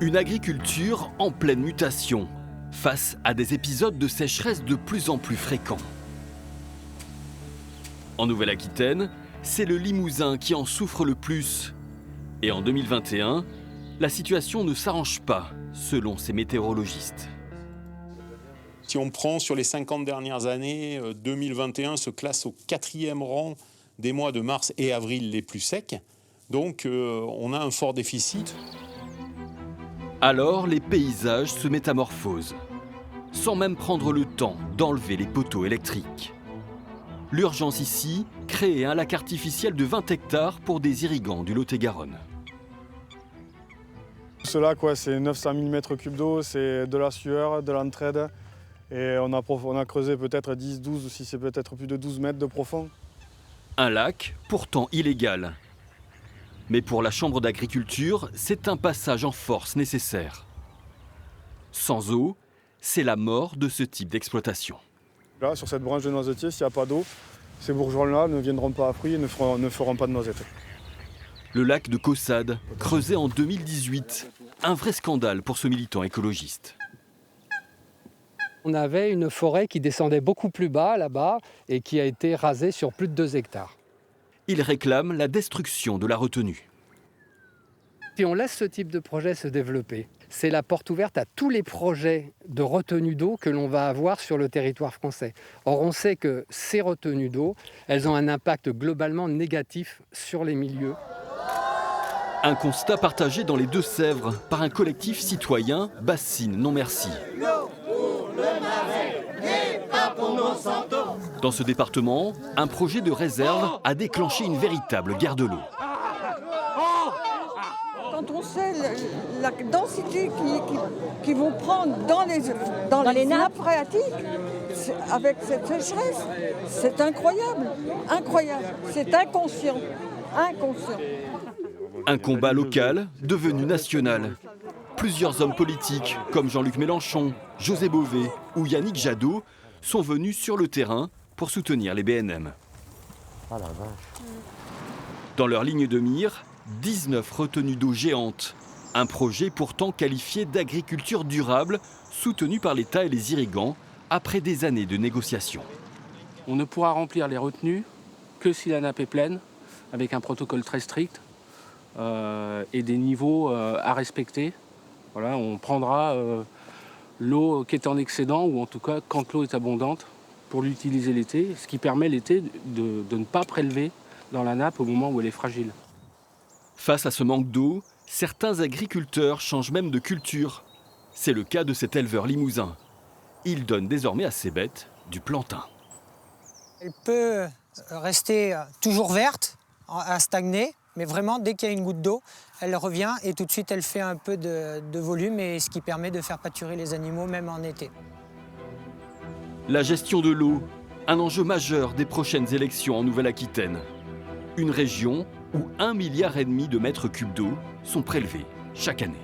Une agriculture en pleine mutation, face à des épisodes de sécheresse de plus en plus fréquents. En Nouvelle-Aquitaine, c'est le Limousin qui en souffre le plus. Et en 2021, la situation ne s'arrange pas, selon ces météorologistes. Si on prend sur les 50 dernières années, 2021 se classe au 4e rang des mois de mars et avril les plus secs. Donc on a un fort déficit. Alors les paysages se métamorphosent, sans même prendre le temps d'enlever les poteaux électriques. L'urgence ici, créer un lac artificiel de 20 hectares pour des irrigants du Lot-et-Garonne. Ce lac, c'est 900 000 m3 d'eau, c'est de la sueur, de l'entraide. Et on a creusé peut-être 10, 12, si c'est peut-être plus de 12 mètres de profond. Un lac pourtant illégal. Mais pour la Chambre d'agriculture, c'est un passage en force nécessaire. Sans eau, c'est la mort de ce type d'exploitation. Là, sur cette branche de noisetier, s'il n'y a pas d'eau, ces bourgeons-là ne viendront pas à fruits et ne feront pas de noisettes. Le lac de Caussade, creusé en 2018. Un vrai scandale pour ce militant écologiste. On avait une forêt qui descendait beaucoup plus bas là-bas et qui a été rasée sur plus de 2 hectares. Il réclame la destruction de la retenue. Si on laisse ce type de projet se développer, c'est la porte ouverte à tous les projets de retenue d'eau que l'on va avoir sur le territoire français. Or, on sait que ces retenues d'eau, elles ont un impact globalement négatif sur les milieux. Un constat partagé dans les Deux-Sèvres par un collectif citoyen, Bassine Non Merci. Dans ce département, un projet de réserve a déclenché une véritable guerre de l'eau. Quand on sait la densité qu'ils vont prendre dans les nappes phréatiques, avec cette sécheresse, c'est incroyable, incroyable, c'est inconscient. Un combat local devenu national. Plusieurs hommes politiques, comme Jean-Luc Mélenchon, José Bové ou Yannick Jadot, sont venus sur le terrain pour soutenir les BNM. Oh la vache. Dans leur ligne de mire, 19 retenues d'eau géantes. Un projet pourtant qualifié d'agriculture durable, soutenu par l'État et les irrigants, après des années de négociations. On ne pourra remplir les retenues que si la nappe est pleine, avec un protocole très strict et des niveaux à respecter. Voilà, on prendra l'eau qui est en excédent, ou en tout cas quand l'eau est abondante, pour l'utiliser l'été, ce qui permet l'été de ne pas prélever dans la nappe au moment où elle est fragile. Face à ce manque d'eau, certains agriculteurs changent même de culture. C'est le cas de cet éleveur limousin. Il donne désormais à ses bêtes du plantain. Elle peut rester toujours verte, à stagner, mais vraiment, dès qu'il y a une goutte d'eau, elle revient et tout de suite, elle fait un peu de volume, et ce qui permet de faire pâturer les animaux, même en été. La gestion de l'eau, un enjeu majeur des prochaines élections en Nouvelle-Aquitaine. Une région où 1,5 milliard de mètres cubes d'eau sont prélevés chaque année.